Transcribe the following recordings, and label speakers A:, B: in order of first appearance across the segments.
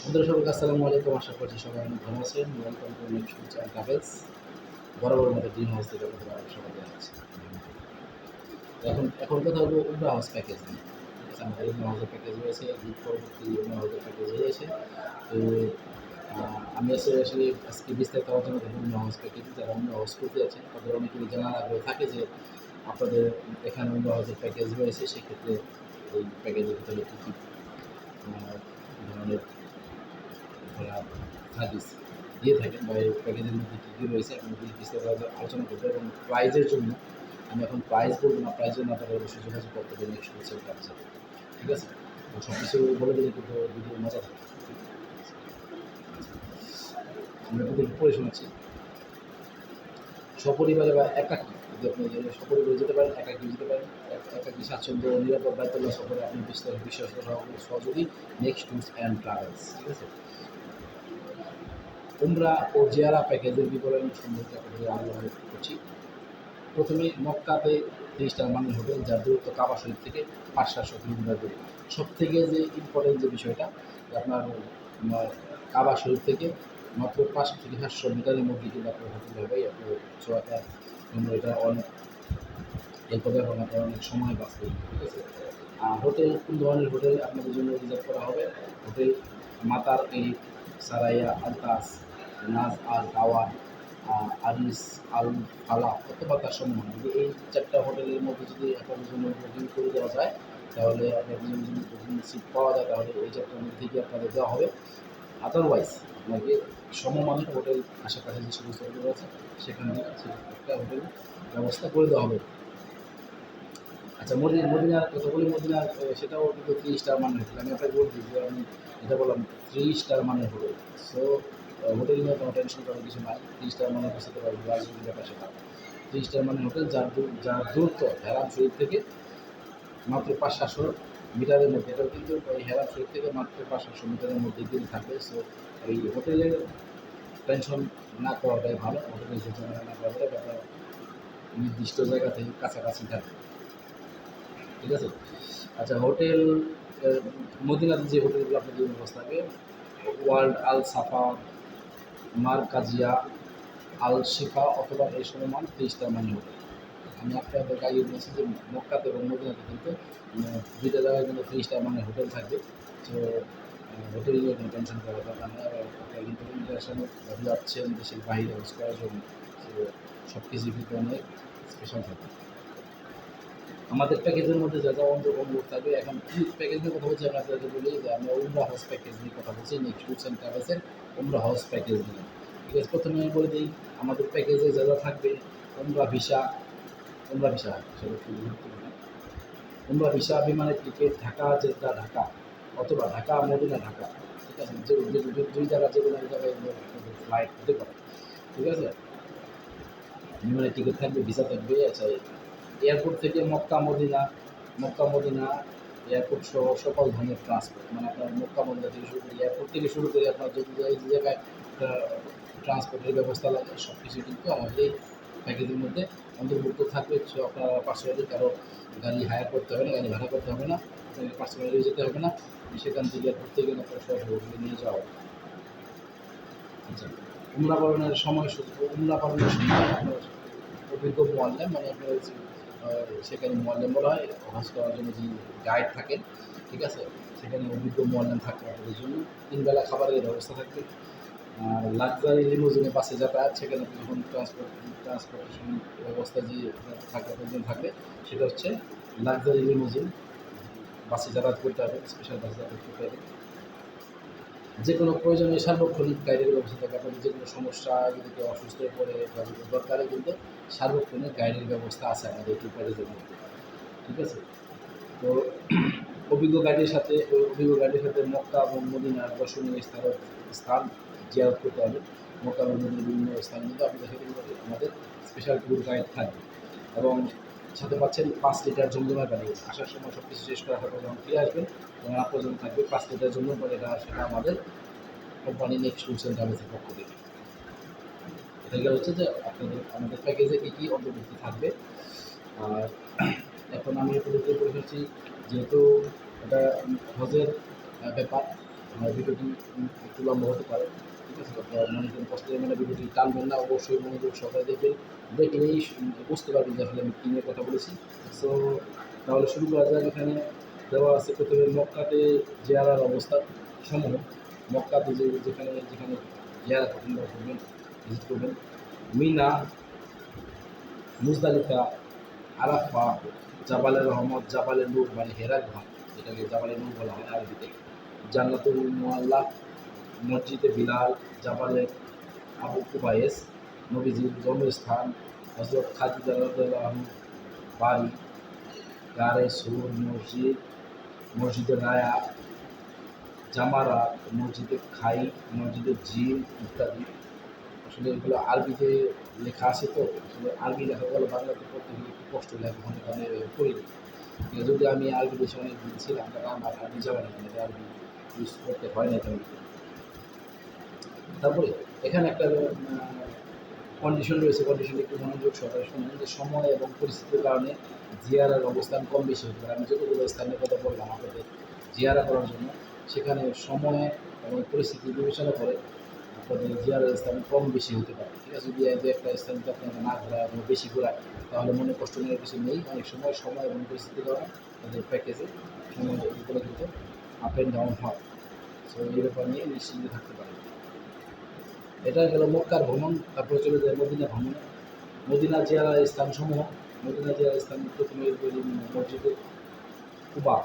A: বন্ধুরা সবাইকে আসসালামু আলাইকুম। আশা করছি সবাই অনেক ভালো আছেন। Welcome to next channel travels. বরাবর মতো ড্রিম হাউস থেকে আপনাদের আরও সবাই জানাচ্ছি। এখন কথা হলো উমরা হাউস প্যাকেজ নিয়ে। ঠিক আছে, আমাদের উমরা হাউসের প্যাকেজ রয়েছে, ঈদ পরবর্তী উমরা হাউসের প্যাকেজ রয়েছে। তো আমি আসলে আজকে বিস্তারিত আলোচনা করবো উমরা হাউস প্যাকেজ। যারা উমরা হাউস করতে যাচ্ছেন তাদের অনেকেরই জানার আগ্রহ থাকে যে আপনাদের এখানে উমরা হাউসের প্যাকেজ রয়েছে, সেক্ষেত্রে এই প্যাকেজের ভিতরে কী কী ধরনের আপনারা সার্ভিস দিয়ে থাকেন বা এই প্যাকেজের মধ্যে কী কী রয়েছে এখন বিস্তারিত আলোচনা করবো। এবং প্রাইজের জন্য আমি এখন প্রাইস বলবো না, প্রাইজের জন্য আপনারা অবশ্যই যোগাযোগ করতে হবে নেক্সট হোলসেল কাছে। ঠিক আছে, তো সব কিছু বলে দিলে কিন্তু ভিডিও মজা থাকে। আমরা কিন্তু পড়ে শোনাচ্ছি। সপরিবারে বা একাকী, যদি আপনি সপরিবারে যেতে পারেন, একাকী যেতে পারেন, একাকী স্বাচ্ছন্দ্য নিরাপদ দায়িত্বগুলো সফরে আপনি বিশ্বাস সহযোগী নেক্সট ট্যুরস অ্যান্ড ট্রাভেলস। ঠিক আছে, উমরা ও জিয়ারা প্যাকেজের বিবরণ সম্পর্কে আপনাদের আলোচনা করছি। প্রথমে মক্কাতে 3 স্টার মানের হোটেল, যার দূরত্ব কাবা শরীফ থেকে 500-700 কিলোমিটার দূরে। সব থেকে যে ইম্পর্টেন্ট যে বিষয়টা, আপনার কাবা শরীফ থেকে মাত্র 500 থেকে 700 মিটারের মধ্যে কিন্তু আপনার হোটেল হবে। আপনার ছোঁয়াটা এটা অনেক হেল্প হবে এবং আপনার অনেক সময় বাঁচবে। ঠিক আছে, হোটেল কোন ধরনের হোটেল আপনাদের জন্য রিজার্ভ করা হবে? হোটেল মাতার এরিফ, সারাইয়া আলতাস, নাজ আল টাওয়ার, আরিস আল ফালা অথবা তার সমূহ। যদি এই 4টা হোটেলের মধ্যে যদি আপনাদের জন্য বুকিং করে দেওয়া যায়, তাহলে আপনাদের জন্য যদি বুকিং সিট পাওয়া যায়, তাহলে এই 4টার মধ্যে থেকে আপনাদের দেওয়া হবে। আদারওয়াইজ আপনাকে সমমানের হোটেল আশেপাশে যে সমস্ত হোটেল আছে সেখান থেকে একটা হোটেল ব্যবস্থা করে দেওয়া হবে। আচ্ছা, মদিনার কথা বলি। মদিনার সেটাও কিন্তু 3 স্টার মানের হোটেল। আমি আপনাকে বলছি যে আমি এটা বললাম 3 স্টার মানের হোটেল। সো হোটেল নিয়ে কোনো টেনশন করার কিছু নাই। 3 স্টার মানের পৌঁছাতে পারবে, রাজনীতি ব্যাপার সেটা। 3 স্টার মানের হোটেল, যার দূরত্ব হেরাম শরীফ থেকে মাত্র 500-700 মিটারের মধ্যে। এটাও কিন্তু ওই হেরাম শরীফ থেকে মাত্র 500-700 মিটারের মধ্যে কিন্তু থাকবে। সো এই হোটেলের টেনশন না করাটাই ভালো। হোটেলের যে ঝামেলা না করাটাই আপনার নির্দিষ্ট জায়গা থেকে কাছাকাছি থাকবে। ঠিক আছে, আচ্ছা, হোটেল মদিনাতে যে হোটেলগুলো আপনার জন্য ব্যবস্থা থাকবে, ওয়ার্ল্ড আল সাফা, মারকাজিয়া, আল শিফা অথবা এই সমমান 3 স্টার মানের হোটেল। আমি আপনাদের আগে বলেছি যে মক্কাতে এবং মদিনাতে কিন্তু 2টা জায়গায় কিন্তু 3 স্টার মানের হোটেল থাকবে। তো হোটেল নিয়ে কোনো টেনশন করার দরকার নেই। আপনারা কিন্তু ইন্টারন্যাশনাল যাচ্ছেন দেশের বাইরে হোস্ট করার জন্য, তো সব কিছুই কিন্তু অনেক স্পেশাল থাকবে। আমাদের প্যাকেজের মধ্যে যা যা অন্তর্ভুক্ত থাকবে, এখন কি প্যাকেজ নিয়ে কথা বলছি আপনাদেরকে বলি যে আমরা উমরা হাউস প্যাকেজ নিয়ে কথা বলছি, নেক্সট ট্যুরস অ্যান্ড ট্রাভেলসের উমরা হাউস প্যাকেজ নিয়ে। ঠিক আছে, প্রথমে আমি বলে দিই আমাদের প্যাকেজে যা যা থাকবে। উমরা ভিসা, উমরা ভিসা সেটা খুব গুরুত্বপূর্ণ। উমরা ভিসা, বিমানের টিকিট ঢাকা জেদ্দা ঢাকা অথবা ঢাকা মদিনা ঢাকা। ঠিক আছে, দুই জায়গা যে কোনো জায়গায় ফ্লাইট হতে পারে। ঠিক আছে, বিমানের টিকিট থাকবে, ভিসা থাকবে। আচ্ছা, এয়ারপোর্ট থেকে মক্কা মদিনা এয়ারপোর্ট সহ সকল ধরনের ট্রান্সপোর্ট, মানে আপনার মক্কা মদিনা থেকে শুরু করে এয়ারপোর্ট থেকে শুরু করে আপনার যদি যে জায়গায় ট্রান্সপোর্টের ব্যবস্থা লাগে সব কিছু কিন্তু আমাদের এই প্যাকেজের মধ্যে অন্তর্ভুক্ত থাকবে। সো আপনার পার্সোনালি কারো গাড়ি হায়ার করতে হবে না, গাড়ি ভাড়া করতে হবে না, আপনাকে পার্সোনালি যেতে হবে না। সেখান থেকে এয়ারপোর্ট থেকে আপনার সরাসরি নিয়ে যাওয়া হবে। আচ্ছা, উমরা পালনের সময় আপনার অভিজ্ঞ মোয়াল্লেম, মানে আপনার সেখানে মোয়াল্লেম বলা হয়, হজ করার জন্য যে গাইড থাকেন। ঠিক আছে, সেখানে অভিজ্ঞ মোয়াল্লেম থাকবে আপনাদের জন্য। 3 বেলা খাবারের ব্যবস্থা থাকবে। লাক্সারি লিমোজিনে বাসে যাতায়াত, সেখানে যখন ট্রান্সপোর্টেশন ব্যবস্থা যে থাকবে আপনাদের জন্য থাকবে, সেটা হচ্ছে লাক্সারি লিমোজিন। বাসে যাতায়াত করতে হবে, স্পেশাল বাসে যাতায়াত করতে হবে। যে কোনো প্রয়োজনীয় সার্বক্ষণিক গাইডের ব্যবস্থা থাকে। আপনাদের যে কোনো সমস্যা, যদি কেউ অসুস্থ হয়ে পড়ে বা দরকারে কিন্তু সার্বক্ষণিক গাইডের ব্যবস্থা আছে আমাদের এই প্যাকেজের মধ্যে। ঠিক আছে, তো অভিজ্ঞ গাইডের সাথে মক্কা এবং মদিনার দর্শনীয় স্থান জিয়ারত করতে হবে। মক্কা এবং মদিনার বিভিন্ন স্থান কিন্তু আপনাদের সাথে আমাদের স্পেশাল ট্যুর গাইড থাকবে। এবং সাথে পাচ্ছেন 5 লিটার জমজমার পানি। আসার সময় সব কিছু শেষ করার পর যখন ফিরে আসবেন তখন আপনার থাকবে 5 লিটার জমজমার পানি। সেটা আমাদের কোম্পানি নেক্সট ট্যুরস অ্যান্ড ট্রাভেলসের পক্ষ থেকে। এটা হচ্ছে যে আমাদের প্যাকেজে কী কী অন্তর্ভুক্ত থাকবে। আর এখন আমি উপলব্ধি করে ফেলছি, যেহেতু এটা হজের ব্যাপার, ভিডিওটি একটু লম্বা হতে পারে, ঠিক আছে? আপনারা মনে করেন কষ্ট করে ভিডিওটি টানবেন না, অবশ্যই মনোযোগ সহকারে দেখবেন, দেখলেই বুঝতে পারবেন যে আসলে আমি কী নিয়ে কথা বলেছি। সো তাহলে শুরু করা যাক। এখানে দেওয়া আছে প্রথমে মক্কাতে জিয়ারার অবস্থান সমূহ। মক্কাতে যেখানে যেখানে জিয়ারা করবেন বা করবেন, ভিজিট করবেন: মিনা, মুজদালিফা, আরাফা, জাবালে রহমত, জাবালে নূর মানে হেরা গুহা, যেটাকে জাবালে নূর বলা হয় আরবিতে, জান্নাতুল মুআল্লা, মসজিদে বিলাল, জাবালে আবু কুবায়েস, নবীজির জন্মস্থান, হযরত খাদিজা রাদিয়াল্লাহু আনহার বাড়ি, গারে সুর মসজিদ, মসজিদে রায়া, জামারাত, মসজিদে খাই, মসজিদে জিন ইত্যাদি। আসলে এগুলো আরবিতে লেখা আছে, তো আসলে আরবি লেখাগুলো বাংলাতে পড়তে গেলে একটু কষ্ট লাগে, অনেক অনেক পড়িনি। যদি আমি আরবি দেশে অনেক দিন ছিলাম, তাহলে আমার আরবি যাবে না, মানে আরবি ইউজ করতে হয় না তেমন। তারপরে এখানে একটা কন্ডিশন রয়েছে, কন্ডিশনটা একটু মনোযোগ সহকারে শুনুন, যে সময় এবং পরিস্থিতির কারণে জিয়ারার অবস্থান কম বেশি হতে পারে। আমি যতগুলো স্থানের কথা বললাম আপনাদের জিয়ারা করার জন্য, সেখানে সময় এবং পরিস্থিতি বিবেচনা করে আপনাদের জিয়ারার স্থান কম বেশি হতে পারে, ঠিক আছে? যদি দু একটা স্থান যদি আপনাকে না ঘোরায় এবং বেশি ঘোরায়, তাহলে মনে কষ্ট নেওয়ার কিছু নেই। অনেক সময় সময় এবং পরিস্থিতির কারণে তাদের প্যাকেজে সময় উপরে কিন্তু আপ অ্যান্ড ডাউন হয়। সো এই ব্যাপার নিয়ে নিশ্চিন্তে থাকতে পারে। এটা গেল মক্কার ভ্রমণ। তারপরে চলে যায় মদিনা ভ্রমণে। মদিনা জিয়ারার স্থানসমূহ: মদিনা জিয়ারার স্থান প্রথমে মসজিদে কুবা,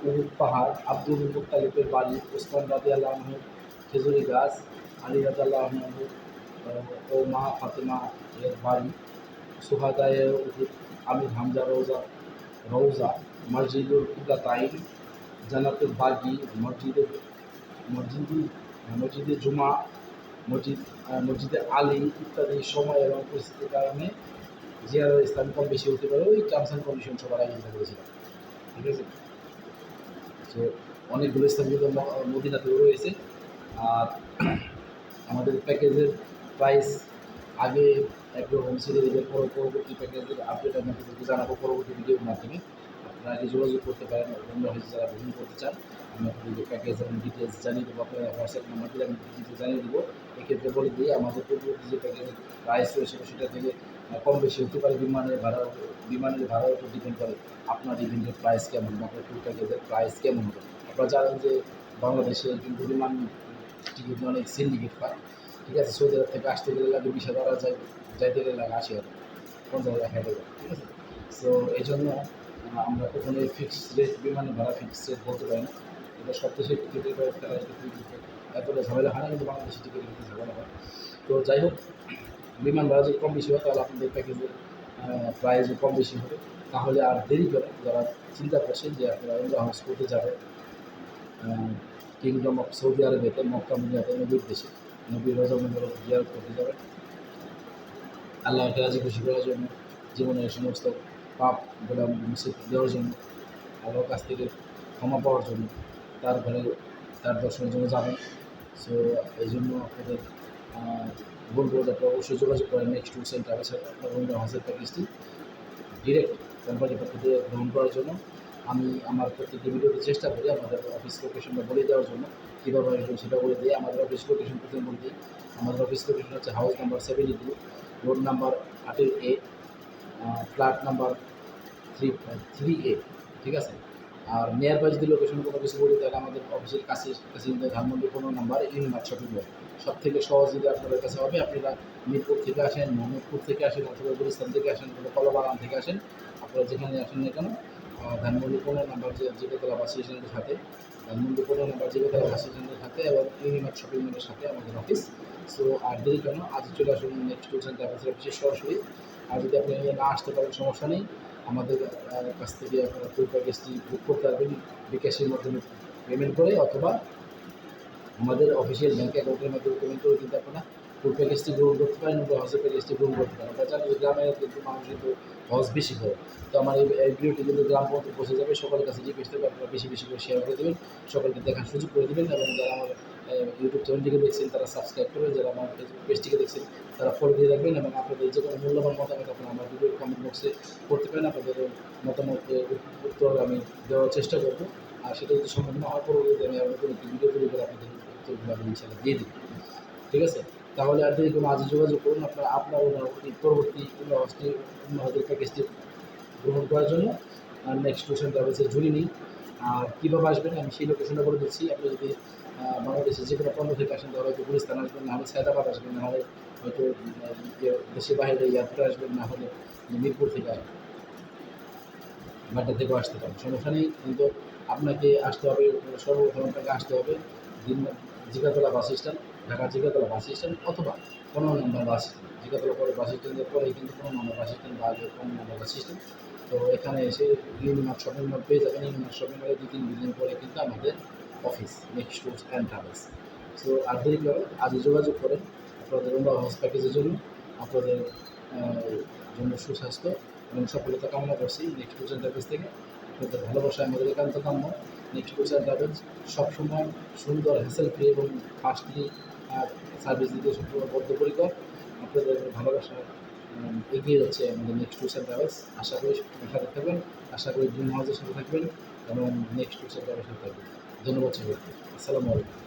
A: উহুদ পাহাড়, আব্দুল মুত্তালিবের বাড়ি, ওসমান রাদিয়াল্লাহু আনহুর খেজুরি গাছ, আলী রাদিয়াল্লাহু আনহু ও মা ফাতেমা এর বাড়ি, সুহাদায়ে উহুদ, আমির হামজা রওজা রওজা, মসজিদুল কিবলাতাইন, জান্নাতুল বাগি, মসজিদে মসজিদে জুমা, মসজিদে আলী ইত্যাদি। সময় এবং পরিস্থিতির কারণে জিয়ারার স্থান কম বেশি হতে পারে, ওই টার্মস অ্যান্ড কন্ডিশন সবার আগে যেটা বলেছিলাম, ঠিক আছে? সো অনেকগুলো স্থান কিন্তু মদিনাতেও রয়েছে। আর আমাদের প্যাকেজের প্রাইস আগে একরকম ছিল, এদের পরবর্তী প্যাকেজের আপডেট আমি আপনাদেরকে জানাবো পরবর্তী ভিডিওর মাধ্যমে। আপনারা আগে যোগাযোগ করতে পারেন, অন্য হয়েছে যারা ভ্রমণ করতে চান। আমি আপনাদেরকে প্যাকেজ এবং ডিটেলস জানিয়ে দেবো, আপনার হোয়াটসঅ্যাপ নাম্বার দিয়ে আমি ডিটেলস জানিয়ে দেবো। এক্ষেত্রে বলে দিই, আমাদের পূর্ববর্তী যে প্যাকেজের প্রাইস রয়েছে সেটা থেকে কম বেশি হতে পারে। বিমানের ভাড়ার উপর ডিপেন্ড করে আপনার ইভেন্টের প্রাইস কেমন বা আপনার ট্যুর প্যাকেজের প্রাইস কেমন হবে। আপনারা জানেন যে বাংলাদেশে কিন্তু বিমান টিকিট অনেক সিন্ডিকেট পায়, ঠিক আছে? সৌদি আরব থেকে আসতে গেলে লাগে 20,000, আর যাইতে গেলে লাগে 80,000, 50,000, 60,000, ঠিক আছে? সো এই জন্য আমরা কখনোই ফিক্সড রেট, বিমানের ভাড়া ফিক্সড রেট বলতে পারি না। এটা সব দেশের টিকিটের তারা এতটা ঝামেলা হয় না, কিন্তু বাংলাদেশের টিকিটের কিন্তু ঝামেলা হয়। তো যাই হোক, বিমান ভাড়া যদি কম বেশি হয়, তাহলে আপনাদের প্যাকেজের প্রাইসও কম বেশি হবে। তাহলে আর দেরি করে যারা চিন্তা করছেন যে আপনারা উমরা হজ করতে যাবেন কিংডম অফ সৌদি আরবেতে, মক্কা মদিনাতে, নবীর দেশে, নবীর রজা মুবারক জিয়ারত করতে যাবেন আল্লাহকে রাজি খুশি করার জন্য, জীবনের সমস্ত পাপ গোলাম মুসিব দেওয়ার জন্য, আল্লাহর কাছ থেকে ক্ষমা পাওয়ার জন্য, তারপরে তার দর্শনের জন্য যাবেন। সো এই জন্য আপনাদের বলবো যে আপনারা অবশ্যই যোগাযোগ করেন নেক্সট ট্যুর সেন্টারের সাথে আপনার উমরা হজের প্যাকেজটি ডিরেক্ট কোম্পানির পক্ষ থেকে গ্রহণ করার জন্য। আমি আমার প্রত্যেকটি ভিডিওতে চেষ্টা করি আমাদের অফিস লোকেশনটা বলে দেওয়ার জন্য, কীভাবে আসবেন সেটা বলে দিই। আমাদের অফিস লোকেশন প্রথমে বলে দিই। আমাদের অফিস লোকেশন হচ্ছে house number 72, road number 18A, flat number 3A, ঠিক আছে? আর নিয়ার বাই যদি লোকেশন কোনো কিছু বলি, তাহলে আমাদের অফিসের কাছে কিন্তু Dhanmondi 15 number Unimart shopping mall. সব থেকে সহজ যদি আপনাদের কাছে হবে, আপনারা মিরপুর থেকে আসেন, মোহাম্মদপুর থেকে আসেন, অথবা গুলিস্তান থেকে আসেন, অথবা কলাবাগান থেকে আসেন, আপনারা যেখানে আসেন না কেন, ধানমন্ডি 15 নাম্বার জিরোতলা বাস স্ট্যান্ডের সাথে, ধানমন্ডি 15 নাম্বার জিরোতলা বাস স্ট্যান্ডের সাথে এবং ইউনিমার্ট শপিং মলের সাথে আমাদের অফিস। সো আর দেরি কেন, আজ চলে আসুন নেক্সট ট্যুর সেন্টার অফিসের সরাসরি। আর যদি আপনি না আসতে পারেন, সমস্যা নেই, আমাদের কাছ থেকে আপনারা ট্যুর প্যাকেজটি বুক করতে পারবেন বিকাশের মাধ্যমে পেমেন্ট করে, অথবা আমাদের অফিসিয়াল ব্যাঙ্ক অ্যাকাউন্টের মাধ্যমে পেমেন্ট করে কিন্তু আপনারা ট্যুর প্যাকেজটি গ্রহণ করতে পারেন বা হজের প্যাকেজটি গ্রহণ করতে পারেন। আমরা জানি যে গ্রামে কিন্তু মানুষ কিন্তু হজ বেশি করে। তো আমার এই ভিডিওটি কিন্তু গ্রাম পর্যন্ত পৌঁছে যাবে, সকলের কাছে রিকোয়েস্ট করবে আপনারা বেশি বেশি করে শেয়ার করে দেবেন, সকলকে দেখার সুযোগ করে দেবেন। এবং যারা আমার ইউটিউব চ্যানেলটিকে দেখছেন তারা সাবস্ক্রাইব করবেন, যারা আমার ফেসবুক পেজটিকে দেখছেন তারা ফলো দিয়ে রাখবেন। এবং আপনাদের যে কোনো মূল্যবান মতামত আপনারা আমার ভিডিওর কমেন্ট বক্সে করতে পারেন। আপনাদের মতামতের উত্তর আমি দেওয়ার চেষ্টা করব। আর সেটা যদি সম্ভব না হয় পরবর্তীতে আমি আবার নতুন একটি ভিডিও তৈরি করে আপনাদের উত্তরগুলো আমি ইনশাআল্লাহ দিয়ে দিই। ঠিক আছে? তাহলে আর দেরি কোনো আজই যোগাযোগ করুন আপনার পরবর্তী উন্নয়নের প্যাকেজটি গ্রহণ করার জন্য নেক্সট টিউশন ট্রাভেলসে জুড়ে নিই। আর কীভাবে আসবেন আমি সেই লোকেশনটা বলে দিচ্ছি। আপনি যদি বাংলাদেশে যে কোনো প্রান্ত থেকে আসেন তাহলে হয়তো গুলিস্তান আসবেন, না হলে সায়দাবাদ আসবেন, না হলে হয়তো দেশের বাইরে এয়ারপোর্টে আসবেন, না হলে মিরপুর থেকে আসবেন, বাড্ডা থেকেও আসতে পারেন, সমস্যা নেই। কিন্তু আপনাকে আসতে হবে, সর্বপ্রথম আপনাকে আসতে হবে জিগাতলা বাস স্ট্যান্ড, ঢাকার জিগাতলা বাস স্ট্যান্ড অথবা 15 নম্বর বাস স্ট্যান্ড। জিগাতলা পরে বাস স্ট্যান্ডের পরেই কিন্তু 15 নম্বর বাস স্ট্যান্ড বা আগে 15 নম্বর বাস স্ট্যান্ড। তো এখানে এসে ইউনিমার্ট শপিং মল পেয়ে যাবেন। ইউনিমার্ট শপিং মলে 2-3 বিল্ডিং পরে কিন্তু আমাদের office next tours and travels. So আর দেরি করে আজই যোগাযোগ করেন আপনাদের উমরা হজ প্যাকেজের জন্য। আপনাদের জন্য সুস্বাস্থ্য এবং সফলতা কামনা করছি নেক্সট ট্যুরস অ্যান্ড ট্রাভেলস থেকে। আপনাদের ভালোবাসা আমাদের একান্ত কাম্য। নেক্সট ট্যুরস অ্যান্ড ট্রাভেলস সবসময় সুন্দর, হ্যাসেল ফ্রি এবং ফাস্টলি সার্ভিস দিতে সবসময় বদ্ধপরিকর। আপনাদের ভালোবাসা এগিয়ে যাচ্ছে আমাদের নেক্সট ট্যুরস অ্যান্ড ট্রাভেলস। আশা করি সবসময় সাথে থাকবেন, আশা করি ড্রিম হাউসের সাথে থাকবেন এবং নেক্সট ট্যুরস অ্যান্ড ট্রাভেলসের সাথে থাকবেন। ধন্যবাদ সবাইকে। আসসালামু আলাইকুম।